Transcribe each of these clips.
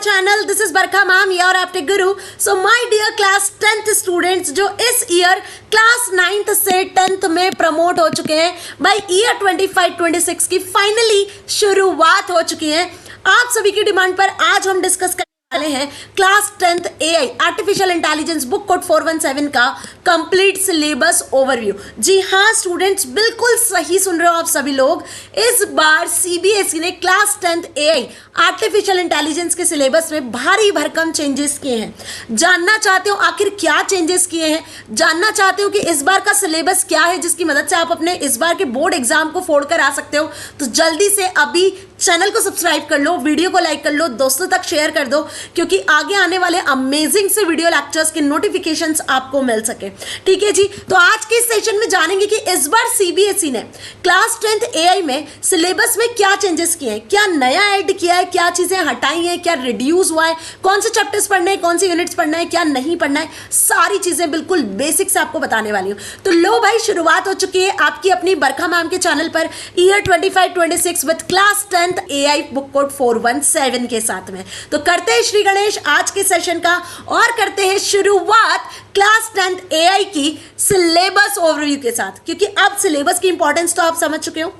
channel. This is Barkha ma'am, your Aptic Guru. So my dear class 10th students जो इस year class 9th से 10th में promote हो चुके हैं, बाय ईयर 25-26 की फाइनली शुरुआत हो चुकी है। आप सभी की डिमांड पर आज हम डिस्कस करने वाले हैं class 10th AI artificial intelligence book code 417 का कंप्लीट सिलेबस ओवरव्यू। जी हाँ स्टूडेंट्स, बिल्कुल सही सुन रहे हो आप सभी लोग। इस बार CBSE ने class 10th AI artificial intelligence के सिलेबस में भारी भरकम चेंजेस किए हैं। जानना चाहते हो आखिर क्या चेंजेस किए हैं, जानना चाहते हो कि इस बार का सिलेबस क्या है जिसकी मदद से आप अपने इस बार के बोर्ड एग्जाम को फोड़ कर आ सकते हो, तो जल्दी से अभी चैनल को सब्सक्राइब कर लो, वीडियो को लाइक कर लो, दोस्तों तक शेयर कर दो, क्योंकि आगे आने वाले अमेजिंग से वीडियो लेक्चर्स के नोटिफिकेशंस आपको मिल सके। ठीक है जी, तो आज के सेशन में जानेंगे कि इस बार CBSE ने क्लास 10th AI में सिलेबस में क्या चेंजेस किए हैं, क्या नया ऐड किया है, क्या चीजें हटाई हैं, क्या रिड्यूस हुआ है, कौन से चैप्टर्स पढ़ने हैं, कौन सी यूनिट्स पढ़ना है, क्या नहीं पढ़ना है, सारी चीजें बिल्कुल बेसिक से आपको बताने वाली हूँ। तो लो भाई, शुरुआत हो चुकी है आपकी अपनी बरखा मैम के channel per year 25-26 with class 10th AI book code 417 के साथ में। तो करते हैं श्री गणेश आज के सेशन का और करते हैं शुरुआत क्लास 10th AI की सिलेबस ओवरव्यू के साथ, क्योंकि अब सिलेबस की इंपॉर्टेंस तो आप समझ चुके हो।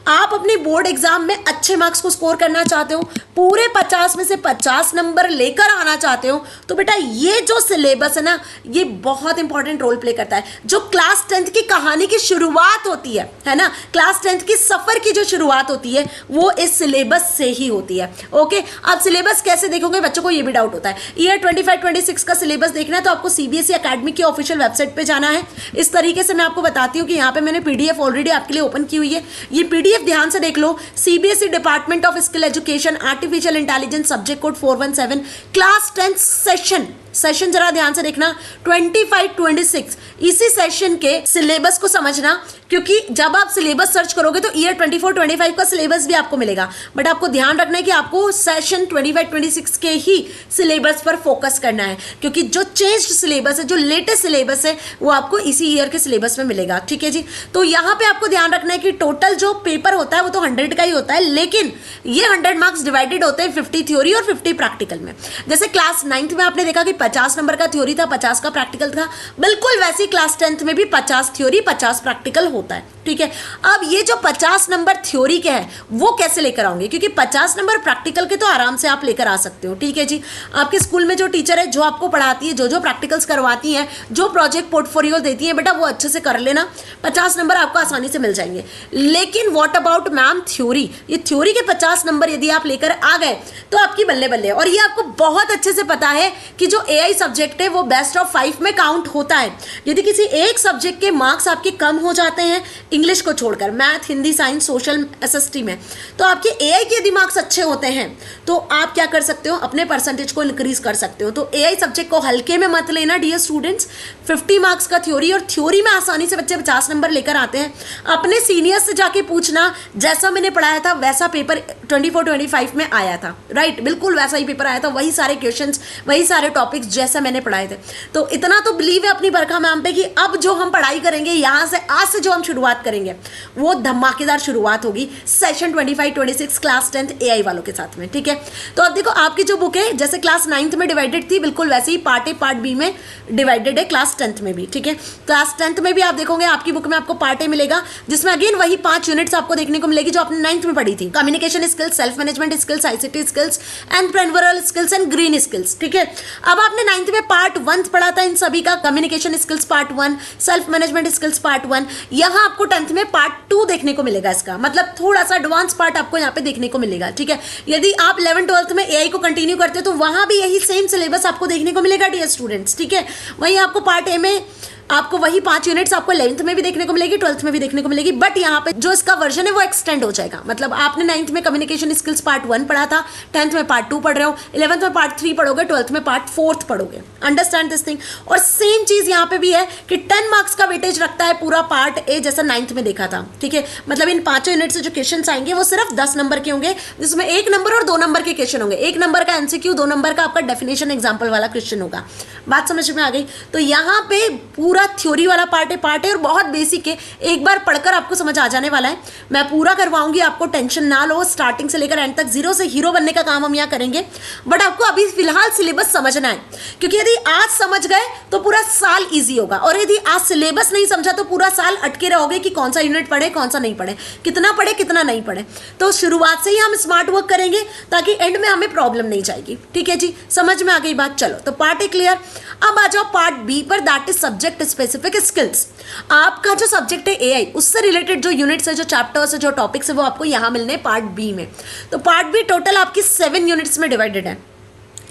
आप अपने बोर्ड एग्जाम में अच्छे मार्क्स को स्कोर करना चाहते हो, पूरे 50 में से 50 नंबर लेकर आना चाहते हो, तो बेटा ये जो सिलेबस है ना, ये बहुत इंपॉर्टेंट रोल प्ले करता है। जो क्लास 10th की कहानी की शुरुआत होती है ना, क्लास 10th की सफर की जो शुरुआत होती है वो इस सिलेबस से ही होती है। ओके, अब सिलेबस कैसे देखोगे, बच्चों को ये भी डाउट होता है। ईयर 25-26 का सिलेबस देखना है तो आपको CBSE अकेडमी की ऑफिशियल वेबसाइट पे जाना है। इस तरीके से मैं आपको बताती हूँ कि यहाँ पे मैंने PDF ऑलरेडी आपके लिए ओपन की हुई है। ये PDF ध्यान से देख लो, CBSE department of skill education artificial intelligence subject code 417 class 10th session जरा ध्यान से देखना 25-26 इसी सेशन के सिलेबस को समझना, क्योंकि जब आप सिलेबस सर्च करोगे तो ईयर 24-25 का सिलेबस भी आपको मिलेगा, बट आपको ध्यान रखना है कि आपको सेशन 25-26 के ही सिलेबस पर फोकस करना है, क्योंकि जो चेंज्ड सिलेबस है, जो लेटेस्ट सिलेबस है, वो आपको इसी ईयर के सिलेबस में मिलेगा। ठीक है जी, तो यहाँ पे आपको ध्यान रखना है कि टोटल जो पेपर होता है वो तो 100 का ही होता है, लेकिन ये 100 मार्क्स डिवाइडेड होते हैं 50 थ्योरी और 50 प्रैक्टिकल में। जैसे क्लास 9th में आपने देखा कि 50 नंबर का थ्योरी था, 50 का प्रैक्टिकल था, बिल्कुल वैसे क्लास 10th में भी 50 थ्योरी 50 प्रैक्टिकल होता है। ठीक है, अब ये जो 50 नंबर थ्योरी के हैं वो कैसे लेकर आओगे, क्योंकि 50 नंबर प्रैक्टिकल के तो आराम से आप लेकर आ सकते हो। ठीक है जी, आपके स्कूल में जो टीचर है, जो आपको पढ़ाती है, जो प्रैक्टिकल्स करवाती है, जो प्रोजेक्ट पोर्टफोलियो देती है, बेटा वो अच्छे से कर लेना, 50 नंबर आपको आसानी से मिल जाएंगे। लेकिन व्हाट अबाउट मैम थ्योरी, ये थ्योरी के 50 नंबर यदि आप लेकर आ गए तो आपकी बल्ले बल्ले। और ये आपको बहुत अच्छे से पता है कि जो AI सब्जेक्ट है वो बेस्ट ऑफ 5 में काउंट होता है। यदि किसी एक सब्जेक्ट के मार्क्स आपके कम हो जाते हैं, इंग्लिश को छोड़कर, math, Hindi, science, social, SST में, तो आपके AI के यदि मार्क्स अच्छे होते हैं तो आप क्या कर सकते हो, अपने परसेंटेज को इंक्रीज कर सकते हो। तो AI सब्जेक्ट को हल्के में मत लेना डियर स्टूडेंट्स। 50 मार्क्स का थ्योरी, और थ्योरी में आसानी से बच्चे 50 नंबर लेकर आते हैं। अपने सीनियर्स से जाके पूछना, जैसा मैंने पढ़ाया था वैसा पेपर 24-25 में आया था, राइट, बिल्कुल वैसा ही पेपर आया था, वही सारे क्वेश्चंस, वही सारे टॉपिक्स जैसा मैंने पढ़ाए थे। तो इतना तो बिलीव है अपनी बरखा मैम पे कि अब जो हम पढ़ाई करेंगे, यहाँ से आज से जो हम शुरुआत करेंगे वो धमाकेदार शुरुआत होगी सेशन 25-26 क्लास 10th AI वालों के साथ में। ठीक है, तो अब देखो आपकी जो बुक है जैसे क्लास 9th में डिवाइडेड थी, बिल्कुल वैसे ही पार्ट A पार्ट B में डिवाइडेड है क्लास 10th में भी। ठीक है, क्लास 10th में भी आप देखोगे आपकी बुक में आपको पार्ट A मिलेगा, जिसमें अगेन वही 5 यूनिट्स आपको देखने को मिलेगी जो आपने 9th में पढ़ी थी। Communication skills, self management skills, ICT skills, entrepreneurial skills and green skills. ठीक है, अब आपने 9th में पार्ट 1 पढ़ा था इन सभी का, communication skills part 1, self management skills part 1, यहाँ आपको 10th में पार्ट 2 देखने को मिलेगा। इसका मतलब थोड़ा सा एडवांस पार्ट आपको यहाँ पे देखने को मिलेगा। ठीक है, यदि आप 11th-12th में AI को कंटिन्यू करते हो तो वहां भी यही सेम सिलेबस आपको देखने को मिलेगा डियर स्टूडेंट्स। ठीक है, वहीं आपको पार्ट A में आपको वही 5 यूनिट्स आपको 11th में भी देखने को मिलेगी, 12th में भी देखने को मिलेगी, बट यहाँ पे जो इसका वर्जन है वो एक्सटेंड हो जाएगा। मतलब आपने 9th में कम्युनिकेशन स्किल्स पार्ट 1 पढ़ा था, 10th में पार्ट 2 पढ़ रहे हो, 11th में पार्ट 3 पढ़ोगे, 12th में पार्ट 4 पढ़ोगे। Understand this thing. और सेम चीज यहाँ पे भी है कि 10 मार्क्स का वेटेज रखता है पूरा पार्ट A, जैसा 9th में देखा था। ठीक है, मतलब इन 5 यूनिट से जो क्वेश्चन आएंगे वो सिर्फ 10 नंबर के होंगे, जिसमें 1 नंबर और 2 नंबर के क्वेश्चन होंगे। 1 नंबर का MCQ, 2 नंबर का आपका डेफिनेशन एग्जाम्पल वाला क्वेश्चन होगा। बात समझ में आ गई? तो यहाँ पे पूरा पूरा थ्योरी वाला पार्ट है और बहुत बेसिक है, एक बार पढ़कर आपको समझ आ जाने वाला है। मैं पूरा करवाऊंगी, आपको टेंशन ना लो, स्टार्टिंग से लेकर एंड तक जीरो से हीरो बनने का काम हम यहाँ करेंगे। बट आपको अभी फिलहाल सिलेबस समझना है, क्योंकि यदि आज समझ गए तो पूरा साल ईजी होगा, और यदि आज सिलेबस नहीं समझा तो पूरा साल अटके रहोगे कि कौन सा यूनिट पढ़े कौन सा नहीं पढ़े, कितना पढ़े कितना नहीं पढ़े। तो शुरुआत से ही हम स्मार्ट वर्क करेंगे ताकि एंड में हमें प्रॉब्लम नहीं जाएगी। ठीक है जी, समझ में आ गई बात। चलो तो पार्ट ए क्लियर। अब आ जाओ पार्ट बी पर, that is subject specific skills. आपका जो सब्जेक्ट है एआई, उससे रिलेटेड जो यूनिट्स है, जो चैप्टर्स है, जो टॉपिक्स है, वो आपको यहां मिलने पार्ट बी में। तो पार्ट बी टोटल आपकी 7 यूनिट्स में डिवाइडेड है।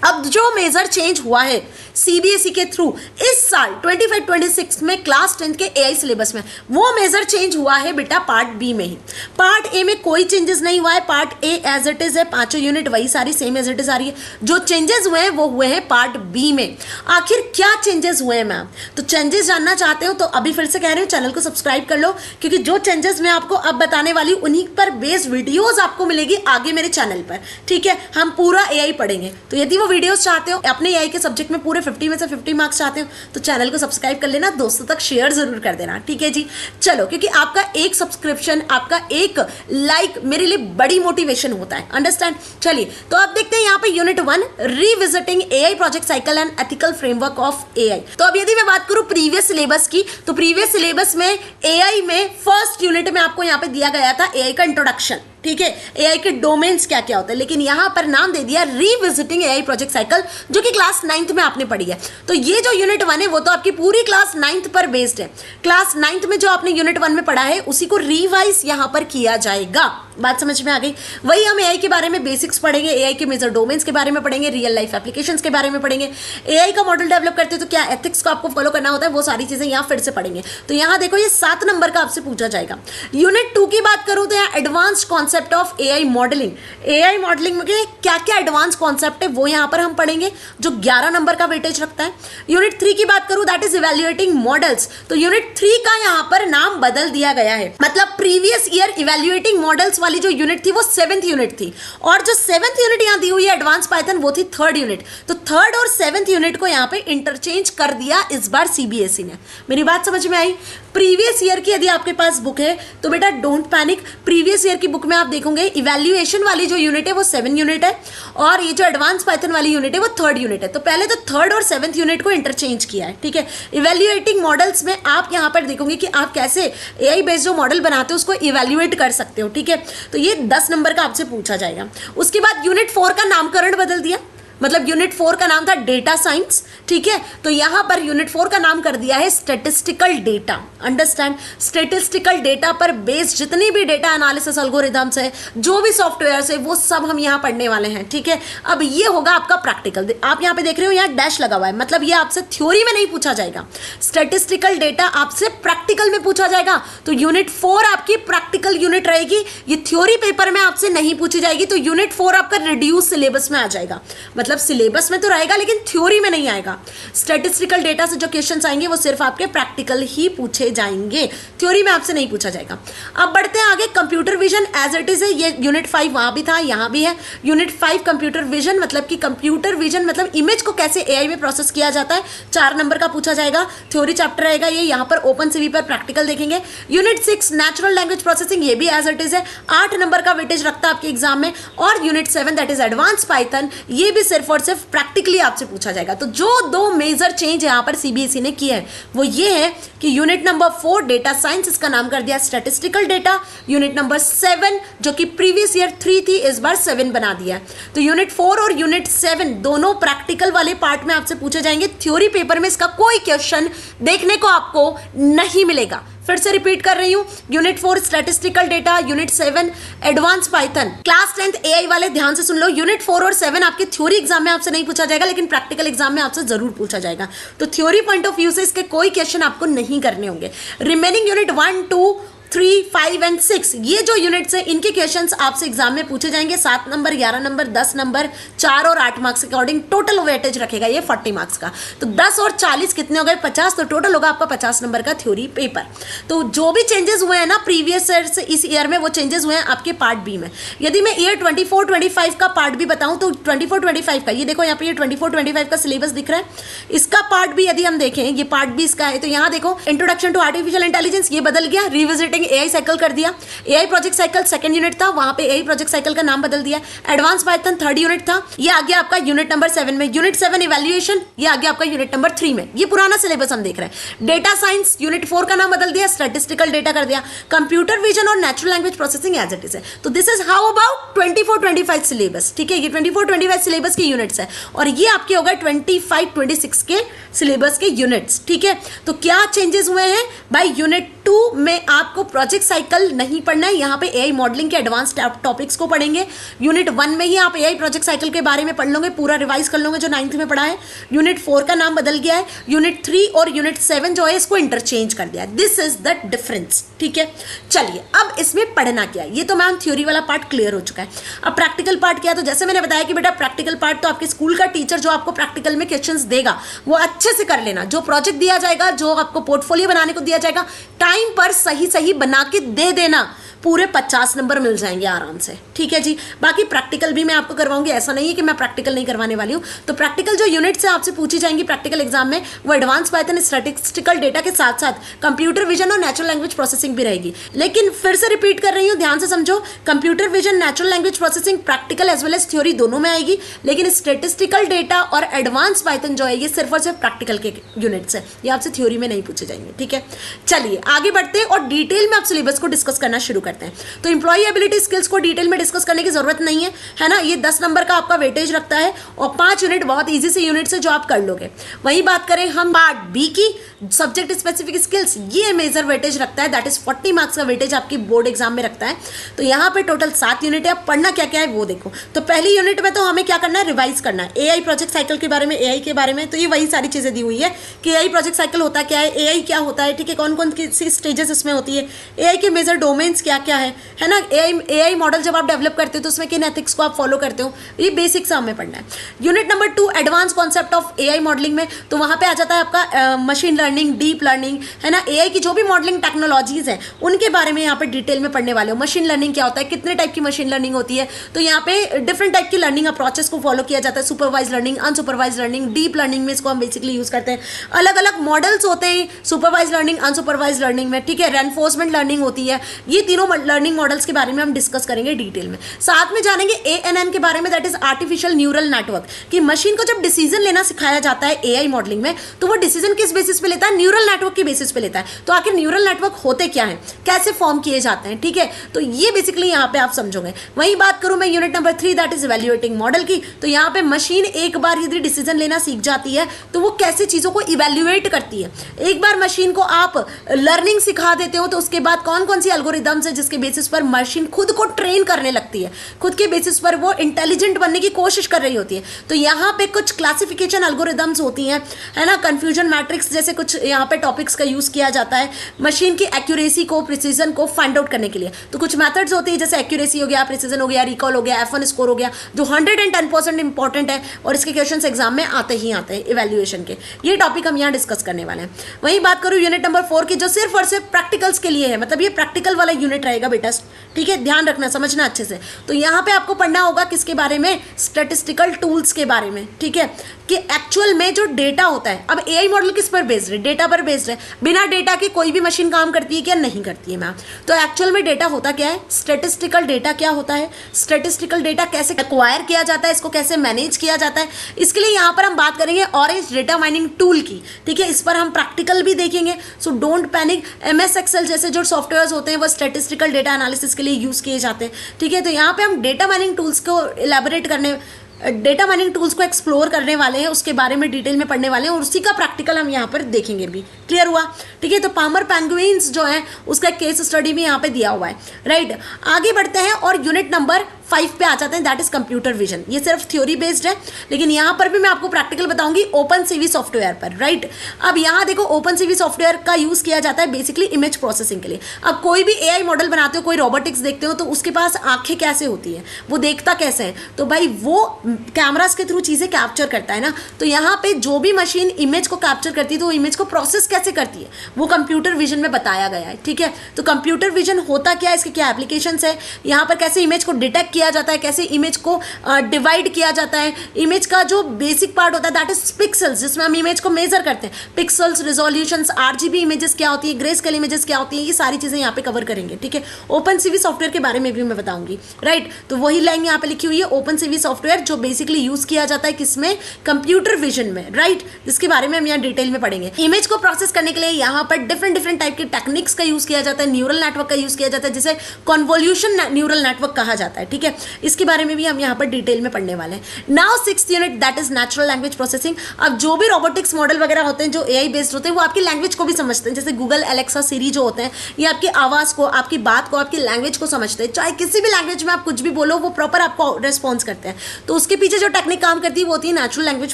अब जो मेजर चेंज हुआ है सीबीएसई के थ्रू इस साल 25-26 में क्लास 10 के एआई सिलेबस में, वो मेजर चेंज हुआ है बेटा पार्ट बी में ही। पार्ट ए में कोई चेंजेस नहीं हुआ है, part A as it is है, 5 यूनिट वही सारी सेम एज इट इज आ रही है। जो चेंजेस हुए हैं वो हुए हैं पार्ट बी में। आखिर क्या चेंजेस हुए हैं मैम? तो चेंजेस जानना चाहते हो तो अभी फिर से कह रही हूँ, चैनल को सब्सक्राइब कर लो, क्योंकि जो चेंजेस मैं आपको अब बताने वाली हूँ उन्हीं पर बेस्ड वीडियोज आपको मिलेगी आगे मेरे चैनल पर। ठीक है, हम पूरा एआई पढ़ेंगे, तो यदि वो वीडियोस चाहते हो, अपने एआई के सब्जेक्ट में पूरे 50 में से 50 मार्क्स चाहते हो, तो चैनल को सब्सक्राइब कर लेना, दोस्तों तक शेयर जरूर कर देना। ठीक है जी, चलो, क्योंकि आपका एक सब्सक्रिप्शन, आपका एक लाइक मेरे लिए बड़ी मोटिवेशन होता है, अंडरस्टैंड। चलिए तो अब देखते हैं यहाँ पे unit 1 revisiting AI project cycle and ethical framework of AI. तो अब यदि मैं बात करूं प्रीवियस सिलेबस की, तो प्रीवियस सिलेबस में एआई में फर्स्ट यूनिट में आपको यहाँ पे दिया गया था एआई का इंट्रोडक्शन। ठीक है, एआई के डोमेन्स क्या क्या होते हैं, लेकिन यहां पर नाम दे दिया रिविजिटिंग एआई प्रोजेक्ट साइकिल, जो कि क्लास 9th में आपने पढ़ी है। तो ये जो यूनिट 1 है वो तो आपकी पूरी क्लास 9th पर बेस्ड है। क्लास 9th में जो आपने यूनिट 1 में पढ़ा है उसी को रिवाइज यहां पर किया जाएगा। बात समझ में आ गई? वही हम एआई के बारे में बेसिक्स पढ़ेंगे, एआई के मेजर डोमेन्स के बारे में पढ़ेंगे, रियल लाइफ एप्लीकेशंस के बारे में पढ़ेंगे। एआई का मॉडल डेवलप करते हैं तो क्या एथिक्स को आपको फॉलो करना होता है, वो सारी चीजें यहाँ फिर से पढ़ेंगे। तो यहाँ देखो, ये 7 नंबर का आपसे पूछा जाएगा। यूनिट 2 की बात करूं तो यहाँ advanced concept of AI modelling. AI modelling में क्या क्या एडवांस कॉन्सेप्ट है वो यहाँ पर हम पढ़ेंगे, जो 11 नंबर का वेटेज रखता है। यूनिट 3 की बात करूं, दैट इज इवैल्यूएटिंग मॉडल्स। तो यूनिट 3 का यहाँ पर नाम बदल दिया गया है, मतलब प्रीवियस ईयर इवैल्यूएटिंग मॉडल्स वाली जो यूनिट थी वो 7th यूनिट थी, और जो 7th यूनिट यहाँ दी हुई है एडवांस पाइथन, वो थी 3rd यूनिट। तो 3rd और 7th यूनिट को यहाँ पे इंटरचेंज कर दिया इस बार सीबीएसई ने। मेरी बात समझ में आई? प्रीवियस ईयर की यदि आपके पास बुक है तो बेटा डोंट पैनिक, प्रीवियस ईयर की बुक में आप देखोगे इवैल्यूएशन वाली जो यूनिट है वो 7 यूनिट है, और ये जो एडवांस पाइथन वाली यूनिट है वो 3rd यूनिट है। तो पहले तो 3rd और 7th यूनिट को इंटरचेंज किया है। ठीक है, इवैल्यूएटिंग मॉडल्स में आप यहाँ पर देखोगे कि आप कैसे एआई बेस्ड जो मॉडल बनाते हो उसको इवैल्यूएट कर सकते हो। ठीक है, तो ये 10 नंबर का आपसे पूछा जाएगा। उसके बाद यूनिट 4 का नामकरण बदल दिया, मतलब यूनिट 4 का नाम था डेटा साइंस। ठीक है, तो यहां पर यूनिट 4 का नाम कर दिया है statistical data. Understand, statistical data पर बेस्ड जितनी भी डेटा एनालिसिस एल्गोरिथम्स है, जो भी सॉफ्टवेयर है, वो सब हम यहां पढ़ने वाले हैं। ठीक है, अब ये होगा आपका प्रैक्टिकल। आप यहां पे देख रहे हो, यहाँ डैश लगा हुआ है, मतलब ये आपसे थ्योरी में नहीं पूछा जाएगा। स्टैटिस्टिकल डेटा आपसे प्रैक्टिकल में पूछा जाएगा। तो यूनिट 4 आपकी प्रैक्टिकल यूनिट रहेगी, ये थ्योरी पेपर में आपसे नहीं पूछी जाएगी। तो यूनिट 4 आपका रिड्यूस सिलेबस में आ जाएगा, मतलब सिलेबस में तो रहेगा लेकिन थ्योरी में नहीं आएगा। स्टैटिस्टिकल डेटा से जो क्वेश्चंस आएंगे वो सिर्फ आपके प्रैक्टिकल ही पूछे जाएंगे, थ्योरी में आपसे नहीं पूछा जाएगा। अब बढ़ते हैं आगे, computer vision as it is है, ये यूनिट 5 वहां भी था, यहां भी है। यूनिट 5 कंप्यूटर विजन, मतलब कि कंप्यूटर विजन मतलब इमेज को कैसे एआई में प्रोसेस किया जाता है, 4 नंबर का पूछा जाएगा। थ्योरी चैप्टर रहेगा ये, यहाँ पर ओपन सीवी पर प्रैक्टिकल देखेंगे। यूनिट 6 नेचुरल लैंग्वेज प्रोसेसिंग, ये भी एज इट इज है, 8 नंबर का वेटेज रखता है आपके एग्जाम में। और unit 7 that is advance Python, ये भी सिर्फ और सिर्फ प्रैक्टिकली आपसे पूछा जाएगा। तो जो 2 मेजर चेंज यहां पर सीबीएसई ने किए हैं वो ये है कि यूनिट नंबर 4 डेटा साइंस, इसका नाम कर दिया स्टैटिस्टिकल डेटा। यूनिट नंबर 7 जो कि प्रीवियस ईयर 3 थी, इस बार 7 बना दिया है। तो यूनिट 4 और यूनिट 7 दोनों प्रैक्टिकल वाले पार्ट में आपसे पूछे जाएंगे। थ्योरी पेपर में इसका कोई क्वेश्चन देखने को आपको नहीं मिलेगा। फिर से रिपीट कर रही हूं, unit 4 statistical data, unit 7 advance Python. Class 10th AI वाले ध्यान से सुन लो, यूनिट 4 और 7 आपके थ्योरी एग्जाम में आपसे नहीं पूछा जाएगा, लेकिन प्रैक्टिकल एग्जाम में आपसे जरूर पूछा जाएगा। तो थ्योरी पॉइंट ऑफ व्यू से इसके कोई क्वेश्चन आपको नहीं करने होंगे। रिमेनिंग यूनिट 1, 2 3, 5 एंड 6 ये जो यूनिट्स है इनके क्वेश्चंस आपसे एग्जाम में पूछे जाएंगे। 7 नंबर, 11 नंबर, 10 नंबर, 4 और 8 मार्क्स के अकॉर्डिंग टोटल वेटेज रखेगा ये 40 मार्क्स का। तो 10 और 40 कितने हो गए? 50। तो टोटल होगा आपका 50 नंबर का थ्योरी पेपर। तो जो भी चेंजेस हुए हैं ना प्रीवियस ईयर से इस ईयर में, वो चेंजेस हुए हैं आपके पार्ट बी में। यदि मैं ईयर 24-25 का पार्ट बी बताऊं तो 24-25 का, ये देखो यहाँ पे ये 24-25 का सिलेबस दिख रहा है, इसका पार्ट बी यदि हम देखें, ये पार्ट बी इसका है, तो यहाँ देखो इंट्रोडक्शन टू आर्टिफिशियल इंटेलिजेंस ये बदल गया, रिविजिटिंग एआई साइकिल कर दिया, AI project cycle second unit था, वहां पे एआई प्रोजेक्ट साइकिल का नाम बदल दिया, एडवांस पाइथन थर्ड यूनिट था, ये आ गया आपका यूनिट नंबर 7 में, यूनिट 7 इवैल्यूएशन ये आ गया आपका यूनिट नंबर 3 में। ये पुराना सिलेबस हम देख रहे हैं। डेटा साइंस यूनिट 4 का नाम बदल दिया, स्टैटिस्टिकल डेटा कर दिया, कंप्यूटर विजन और natural language processing as it is है। तो this is how about 24-25 syllabus, ठीक है, ये 24-25 सिलेबस के यूनिट्स है और ये आपके हो गए 25-26 के सिलेबस के यूनिट्स, ठीक है। तो क्या चेंजेस हुए हैं भाई? यूनिट 2 में आपको प्रोजेक्ट साइकिल नहीं पढ़ना है, यहाँ पे एआई मॉडलिंग के एडवांस टॉपिक्स को पढ़ेंगे। यूनिट 1 में ही आप एआई प्रोजेक्ट साइकिल के बारे में पढ़ लोगे, पूरा रिवाइज कर लोगे जो 9th में पढ़ा है। यूनिट 4 का नाम बदल गया है, यूनिट 3 और यूनिट 7 जो है इसको इंटरचेंज कर दिया है। दिस इज द डिफरेंस, ठीक है। चलिए अब इसमें पढ़ना क्या है, ये तो मैम थ्योरी वाला पार्ट क्लियर हो चुका है। अब प्रैक्टिकल पार्ट क्या है? तो जैसे मैंने बताया कि बेटा प्रैक्टिकल पार्ट तो आपके स्कूल का टीचर जो आपको प्रैक्टिकल में क्वेश्चंस देगा वो अच्छे से कर लेना। जो प्रोजेक्ट दिया जाएगा, जो आपको पोर्टफोलियो बनाने को दिया जाएगा, टाइम पर सही सही बना के दे देना, पूरे 50 नंबर मिल जाएंगे आराम से, ठीक है जी। बाकी प्रैक्टिकल भी मैं आपको करवाऊंगी, ऐसा नहीं है कि मैं प्रैक्टिकल नहीं करवाने वाली हूँ। तो प्रैक्टिकल जो यूनिट से आपसे पूछी जाएंगी प्रैक्टिकल एग्जाम में, वो एडवांस पाइथन स्टैटिस्टिकल डेटा के साथ साथ कंप्यूटर विजन और नेचुरल लैंग्वेज प्रोसेसिंग भी रहेगी। लेकिन फिर से रिपीट कर रही हूँ, ध्यान से समझो, computer vision, natural language processing practical as well as theory दोनों में आएगी, लेकिन स्टैटिस्टिकल डेटा और एडवांस पाइथन जो है ये सिर्फ और सिर्फ प्रैक्टिकल के यूनिट्स है, ये आपसे थ्योरी में नहीं पूछे जाएंगे, ठीक है। चलिए आगे बढ़ते हैं और डिटेल में आप सिलेबस को डिस्कस करना शुरू करते हैं। तो एम्प्लॉय एबिलिटी स्किल्स को डिटेल में डिस्कस करने की जरूरत नहीं है ना, ये 10 नंबर का आपका वेटेज रखता है और 5 यूनिट बहुत इजी से यूनिट है जो आप कर लोगे। वही बात करें हम पार्ट बी की, सब्जेक्ट स्पेसिफिक स्किल्स, ये मेजर वेटेज रखता है, दैट इज 40 मार्क्स का वेटेज आपकी बोर्ड एग्जाम में रखता है। तो यहाँ पे टोटल 7 यूनिट है। अब पढ़ना क्या क्या है वो देखो। तो पहली यूनिट में तो हमें क्या करना है, रिवाइज करना है एआई प्रोजेक्ट साइकिल के बारे में, एआई के बारे में। तो ये वही सारी चीजें दी हुई है कि एआई प्रोजेक्ट साइकिल होता क्या है, एआई क्या होता है, ठीक है, कौन कौन सी स्टेजेस इसमें होती है, एआई के मेजर डोमेन्स क्या क्या है ना, एआई मॉडल जब आप डेवलप करते हो तो उसमें किन एथिक्स को आप फॉलो करते हो, ये बेसिक सा हमें पढ़ना है। Unit number 2 advance concept of AI modelling में, तो वहां पे आ जाता है आपका मशीन लर्निंग, डीप लर्निंग, है ना, एआई की जो भी मॉडलिंग टेक्नोलॉजीज हैं उनके बारे में यहाँ पे डिटेल में पढ़ने वाले हो। मशीन लर्निंग क्या होता है, कितने टाइप की मशीन लर्निंग होती है, तो यहाँ पे डिफरेंट टाइप की लर्निंग अप्रोचेस को फॉलो किया जाता है, supervise learning, unsupervise learning, deep learning में इसको हम बेसिकली यूज करते हैं। अलग अलग मॉडल्स होते हैं सुपरवाइज लर्निंग, अनसुपरवाइज लर्निंग में, ठीक है, रेनफोर्समेंट लर्निंग होती है। ये तीनों लर्निंग मॉडल्स के बारे में हम डिस्कस करेंगे डिटेल में। साथ में जानेंगे एएनएन के बारे में, that is artificial neural network, कि मशीन को जब डिसीजन लेना सिखाया जाता है एआई मॉडलिंग में तो वो डिसीजन किस बेसिस पे लेता है, न्यूरल नेटवर्क के बेसिस पे लेता है। तो आखिर न्यूरल नेटवर्क होते क्या हैं, कैसे फॉर्म किए जाते हैं, ठीक है, तो ये बेसिकली यहाँ पे आप समझोगे। वही बात करूं मैं unit number 3 that is evaluating model की, तो यहाँ पे मशीन एक बार यदि डिसीजन लेना सीख जाती है तो वो कैसे चीजों को इवैल्यूएट करती है। एक बार मशीन को आप लर्निंग सिखा देते हो तो उसके बाद कौन कौन सी एल्गोरिदम्स है जिसके बेसिस पर मशीन खुद को ट्रेन करने लगती है, खुद के बेसिस पर वो इंटेलिजेंट बनने की कोशिश कर रही होती है। तो यहाँ पे कुछ क्लासिफिकेशन एल्गोरिदम्स होती हैं, है ना, कंफ्यूजन मैट्रिक्स जैसे कुछ यहाँ पे टॉपिक्स का यूज किया जाता है मशीन की एक्यूरेसी को, प्रिसीजन को फाइंड आउट करने के लिए। तो कुछ मेथड्स होती है जैसे एक्यूरेसी हो गया, प्रिसीजन हो गया, रिकॉल हो गया, F1 स्कोर हो गया, जो 110% इंपॉर्टेंट है और इसके क्वेश्चन एग्जाम में आते ही आते हैं इवैल्यूएशन के। ये टॉपिक हम यहाँ डिस्कस करने वाले हैं। वही बात करूँ यूनिट नंबर 4 की, जो सिर्फ और सिर्फ प्रैक्टिकल्स के लिए है, मतलब ये प्रैक्टिकल वाला यूनिट रहेगा बेटा, ठीक है, ध्यान रखना, समझना अच्छे से। तो यहाँ पे आपको पढ़ना होगा किसके बारे में, स्टैटिस्टिकल टूल्स के बारे में, ठीक है, कि एक्चुअल में जो डेटा होता है, अब एआई मॉडल किस पर बेस्ड है, डेटा पर बेस्ड है। बिना डेटा के कोई भी मशीन काम करती है क्या, नहीं करती है मैम। तो एक्चुअल में डेटा होता क्या है, स्टैटिस्टिकल डेटा क्या होता है, स्टैटिस्टिकल डेटा कैसे एक्वायर किया जाता है, इसको कैसे मैनेज किया जाता है, इसके लिए यहाँ पर हम बात करेंगे ऑरेंज डेटा माइनिंग टूल की, ठीक है, इस पर हम प्रैक्टिकल भी देखेंगे। So don't panic, MS excel जैसे जो सॉफ्टवेयर होते हैं वो स्टैटिस्टिकल डेटा एनालिसिस के लिए यूज किए जाते हैं, ठीक है। तो यहाँ पे हम डेटा माइनिंग टूल्स को इलेबोरेट करने, डेटा माइनिंग टूल्स को एक्सप्लोर करने वाले हैं, उसके बारे में डिटेल में पढ़ने वाले हैं और उसी का प्रैक्टिकल हम यहाँ पर देखेंगे भी। क्लियर हुआ, ठीक है। तो पामर पेंगुइन्स जो है उसका केस स्टडी भी यहाँ पे दिया हुआ है, राइट। आगे बढ़ते हैं और यूनिट नंबर 5 पे आ जाते हैं, दैट इज कंप्यूटर विजन। ये सिर्फ थ्योरी बेस्ड है, लेकिन यहाँ पर भी मैं आपको प्रैक्टिकल बताऊंगी ओपन सीवी सॉफ्टवेयर पर, राइट। अब यहाँ देखो ओपन सीवी सॉफ्टवेयर का यूज किया जाता है बेसिकली इमेज प्रोसेसिंग के लिए। अब कोई भी एआई मॉडल बनाते हो, कोई रोबोटिक्स देखते हो, तो उसके पास आंखें कैसे होती है, वो देखता कैसे है, तो भाई वो कैमरास के थ्रू चीजें कैप्चर करता है ना। तो यहाँ पे जो भी मशीन इमेज को कैप्चर करती है तो वो इमेज को प्रोसेस कैसे करती है वो कंप्यूटर विजन में बताया गया है, ठीक है। तो कंप्यूटर विजन होता क्या है, इसके क्या एप्लीकेशंस है, यहाँ पर कैसे इमेज को डिटेक्ट किया जाता है, कैसे इमेज को डिवाइड किया जाता है। इमेज का जो बेसिक पार्ट होता है दैट इज पिक्सल्स, जिसमें हम इमेज को मेजर करते हैं, पिक्सल्स, रिजोल्यूशंस, आरजीबी इमेजेस क्या होती है, ग्रे स्केल इमेजेस क्या होती है, ये सारी चीजें यहाँ पे कवर करेंगे, ठीक है। ओपन सीवी सॉफ्टवेयर के बारे में भी मैं बताऊंगी, राइट। तो वही लाइन यहाँ पे लिखी हुई है ओपन सीवी सॉफ्टवेयर, जो बेसिकली यूज किया जाता है किसमें, कंप्यूटर विजन में, राइट, जिसके बारे में हम यहाँ डिटेल में पढ़ेंगे। इमेज को प्रोसेस करने के लिए यहाँ पर डिफरेंट टाइप के टेक्निक्स का यूज किया जाता है, न्यूरल नेटवर्क का यूज किया जाता है, जिसे कन्वोल्यूशन न्यूरल नेटवर्क कहा जाता है, ठीक है। इसके बारे में भी हम यहाँ पर डिटेल में पढ़ने वाले हैं। Now 6th unit that is natural language processing. अब जो भी रोबोटिक्स मॉडल वगैरह होते हैं जो एआई बेस्ड होते हैं वो आपकी लैंग्वेज को भी समझते हैं, जैसे गूगल, एलेक्सा, सिरी जो होते हैं, ये आपकी आवाज को, आपकी बात को, आपकी लैंग्वेज को समझते हैं। चाहे किसी भी लैंग्वेज में आप कुछ भी बोलो वो प्रॉपर आपको रिस्पॉन्स करते हैं। तो उसके पीछे जो टेक्निक काम करती है वो होती है नेचुरल लैंग्वेज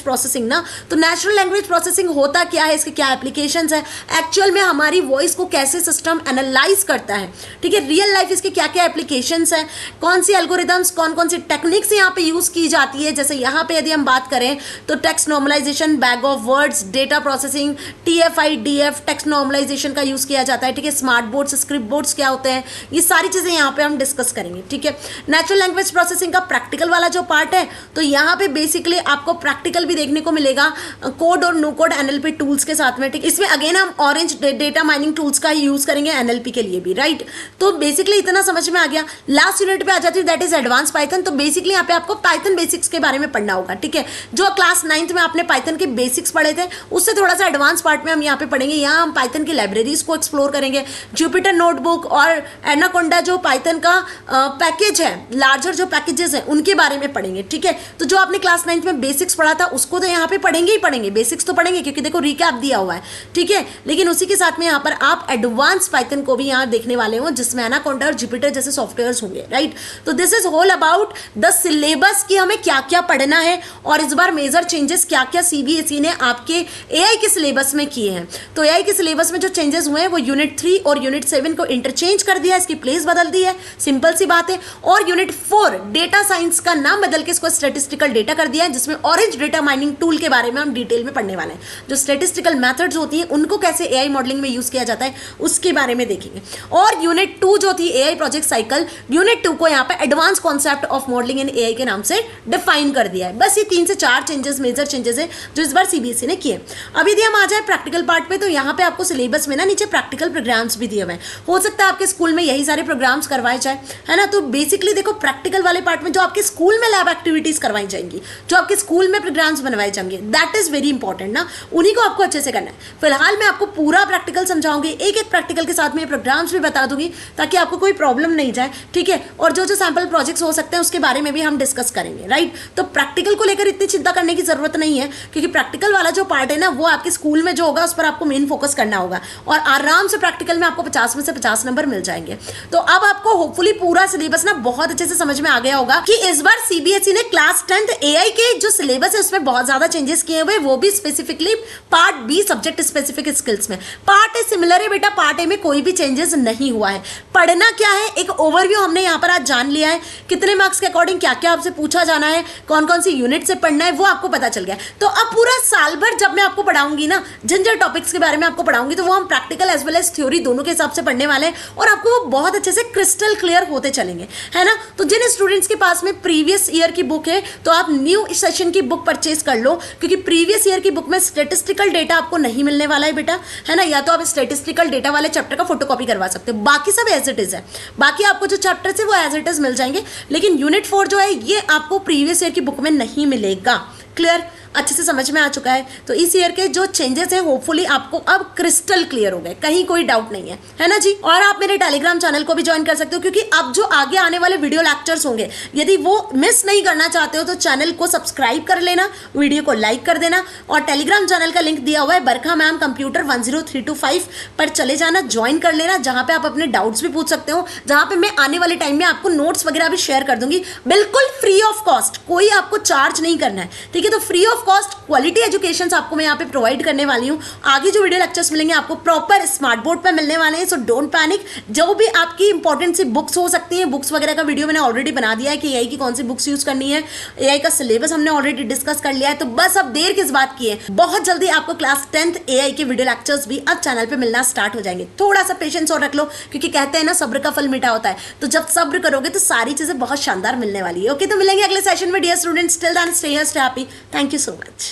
प्रोसेसिंग ना। तो नेचुरल लैंग्वेज प्रोसेसिंग होता क्या है, इसके क्या एप्लीकेशंस है, एक्चुअल में हमारी वॉइस को कैसे सिस्टम एनालाइज करता है, ठीक है। रियल लाइफ इसके क्या क्या एप्लीकेशंस है, कौन सी एल्गोरिदम्स, कौन कौन सी टेक्निक्स यहाँ पे यूज की जाती है। जैसे यहाँ पे यदि हम बात करें तो text normalization, bag of words, data processing, TF-IDF text normalization का यूज किया जाता है, ठीक है। स्मार्ट बोर्ड्स, स्क्रिप्ट बोर्ड्स क्या होते हैं, ये सारी चीजें यहाँ पे हम डिस्कस करेंगे, ठीक है। नेचुरल लैंग्वेज प्रोसेसिंग का प्रैक्टिकल वाला जो पार्ट है, तो यहाँ पे बेसिकली आपको प्रैक्टिकल भी देखने को मिलेगा कोड और नो कोड NLP टूल्स के साथ में, ठीक। इसमें अगेन हम ऑरेंज डेटा माइनिंग टूल्स का यूज करेंगे NLP के लिए भी, राइट। तो बेसिकली इतना समझ में आ गया। लास्ट यूनिट पे आ जाती है दैट इज एडवांस पाइथन। तो बेसिकली यहाँ पे आपको पाइथन बेसिक्स के बारे में पढ़ना होगा, ठीक है। जो क्लास 9th में आपने पाइथन के बेसिक्स पढ़े थे उससे थोड़ा सा एडवांस पार्ट में हम यहाँ पे पढ़ेंगे। यहाँ हम पाइथन की लाइब्रेरीज को एक्सप्लोर करेंगे, जुपिटर नोटबुक और एनाकोंडा जो पाइथन का पैकेज है, लार्जर जो पैकेजेस हैं उनके बारे में पढ़ेंगे, ठीक है। तो जो आपने क्लास 9th में बेसिक्स पढ़ा था उसको तो यहाँ पे पढ़ेंगे ही पढ़ेंगे, बेसिक्स तो पढ़ेंगे क्योंकि देखो रिकैप दिया हुआ है, ठीक है। लेकिन उसी के साथ में यहाँ पर आप एडवांस पाइथन को भी यहाँ देखने वाले हो, जिसमें एनाकोंडा और जुपिटर जैसे सॉफ्टवेयर्स होंगे, राइट। तो this is all about the syllabus कि हमें क्या क्या पढ़ना है और इस बार मेजर चेंजेस क्या क्या CBSE ने आपके एआई के सिलेबस में किए हैं। तो एआई के सिलेबस में जो चेंजेस हुए हैं वो यूनिट 3 और यूनिट 7 को इंटरचेंज कर दिया, इसकी प्लेस बदल दी है, सिंपल सी बात है। और यूनिट 4 डेटा साइंस का नाम बदल के इसको स्टैटिस्टिकल डेटा कर दिया है, जिसमें ऑरेंज डेटा माइनिंग टूल के बारे में हम डिटेल में पढ़ने वाले हैं। जो स्टैटिस्टिकल मेथड्स होती हैं उनको कैसे एआई मॉडलिंग में यूज किया जाता है उसके बारे में देखेंगे। और यूनिट 2 जो थी एआई प्रोजेक्ट साइकिल, यूनिट 2 को यहाँ पे advance concept of modelling in AI के नाम से डिफाइन कर दिया है। बस ये 3 से 4 चेंजेस, मेजर चेंजेस है जो इस बार CBSE ने किए। अब यदि हम आ जाए प्रैक्टिकल पार्ट पे, तो यहाँ पे आपको सिलेबस में ना नीचे प्रैक्टिकल प्रोग्राम्स भी दिए हुए हैं। हो सकता है आपके स्कूल में यही सारे प्रोग्राम्स करवाए जाए, है ना। तो बेसिकली देखो प्रैक्टिकल वाले पार्ट में जो आपके स्कूल में लैब एक्टिविटीज करवाई जाएंगी, जो आपके स्कूल में प्रोग्राम्स बनवाए जाएंगे, दैट इज वेरी इंपॉर्टेंट ना, उन्हीं को आपको अच्छे से करना है। फिलहाल मैं आपको पूरा प्रैक्टिकल समझाऊंगी, एक एक प्रैक्टिकल के साथ में प्रोग्राम्स भी बता दूंगी ताकि आपको कोई प्रॉब्लम नहीं जाए, ठीक है। और जो जो सैंपल प्रोजेक्ट्स हो सकते हैं उसके बारे में भी हम डिस्कस करेंगे, राइट। तो प्रैक्टिकल को लेकर इतनी चिंता करने की जरूरत नहीं है, क्योंकि प्रैक्टिकल वाला जो पार्ट है ना वो आपके स्कूल में जो होगा उस पर आपको मेन फोकस करना होगा और आराम से प्रैक्टिकल में आपको 50 में से 50 नंबर मिल जाएंगे। तो अब आपको होपफुली पूरा सिलेबस ना बहुत अच्छे से समझ में आ गया होगा कि इस बार CBSE ने क्लास 10th एआई के जो सिलेबस है उसमें बहुत ज्यादा चेंजेस किए हुए, वो भी specifically part be subject specific skills में। पार्ट ए सिमिलर है बेटा, पार्ट ए में कोई भी चेंजेस नहीं हुआ है। पढ़ना क्या है, एक ओवरव्यू हमने यहाँ पर आज जान लिया है, कितने मार्क्स के अकॉर्डिंग क्या क्या आपसे पूछा जाना है, कौन कौन सी यूनिट से पढ़ना है वो आपको पता चल गया। तो अब पूरा साल भर जब मैं आपको पढ़ाऊंगी ना, जिन जिन टॉपिक्स के बारे में आपको पढ़ाऊंगी, तो वो हम practical as well as theory दोनों के हिसाब से पढ़ने वाले हैं और आपको वो बहुत अच्छे से क्रिस्टल क्लियर होते चलेंगे, है ना। तो जिन स्टूडेंट्स के पास में प्रीवियस ईयर की बुक है तो आप न्यू सेशन की बुक परचेज कर लो, क्योंकि प्रीवियस ईयर की बुक में स्टैटिस्टिकल डेटा आपको नहीं मिलने वाला है बेटा, है ना। या तो आप स्टैटिस्टिकल डेटा वाले चैप्टर का फोटोकॉपी करवा सकते हो, बाकी सब एज इट इज है। बाकी आपको जो चैप्टर है वो एज इट इज मिल जाएंगे, लेकिन यूनिट 4 जो है ये आपको प्रीवियस ईयर की बुक में नहीं मिलेगा। क्लियर। अच्छे से समझ में आ चुका है। तो इस ईयर के जो चेंजेस हैं होपफुली आपको अब क्रिस्टल क्लियर हो गए, कहीं कोई डाउट नहीं है ना जी। और आप मेरे टेलीग्राम चैनल को भी ज्वाइन कर सकते हो, क्योंकि अब जो आगे आने वाले वीडियो लेक्चर्स होंगे यदि वो मिस नहीं करना चाहते हो तो चैनल को सब्सक्राइब कर लेना, वीडियो को लाइक कर देना, और टेलीग्राम चैनल का लिंक दिया हुआ है बरखा मैम कंप्यूटर 10325 पर चले जाना, ज्वाइन कर लेना, जहां पे आप अपने डाउट्स भी पूछ सकते हो, जहां पे मैं आने वाले टाइम में आपको नोट्स वगैरह भी शेयर कर दूंगी, बिल्कुल फ्री ऑफ कॉस्ट, कोई आपको चार्ज नहीं करना है, ठीक है। तो free of cost quality education आपको मैं यहाँ पे प्रोवाइड करने वाली हूँ। आगे जो वीडियो लेक्चर्स मिलेंगे आपको प्रॉपर स्मार्ट बोर्ड पर मिलने वाले हैं, सो डोंट पैनिक। जो भी आपकी इंपॉर्टेंट सी बुक्स हो सकती हैं, बुक्स वगैरह का वीडियो मैंने ऑलरेडी बना दिया है कि एआई की कौन सी बुक्स यूज करनी है, एआई का सिलेबस हमने ऑलरेडी डिस्कस कर लिया है। तो बस अब देर किस बात की है, बहुत जल्दी आपको क्लास 10th एआई के वीडियो लेक्चर्स भी अब चैनल पे मिलना स्टार्ट हो जाएंगे। थोड़ा सा पेशेंस और रख लो, क्योंकि कहते हैं ना सब्र का फल मीठा होता है, तो जब सब्र करोगे तो सारी चीजें बहुत शानदार मिलने वाली है। ओके, तो मिलेंगे अगले सेशन में dear students. Till then stay here, stay happy. Thank you so much.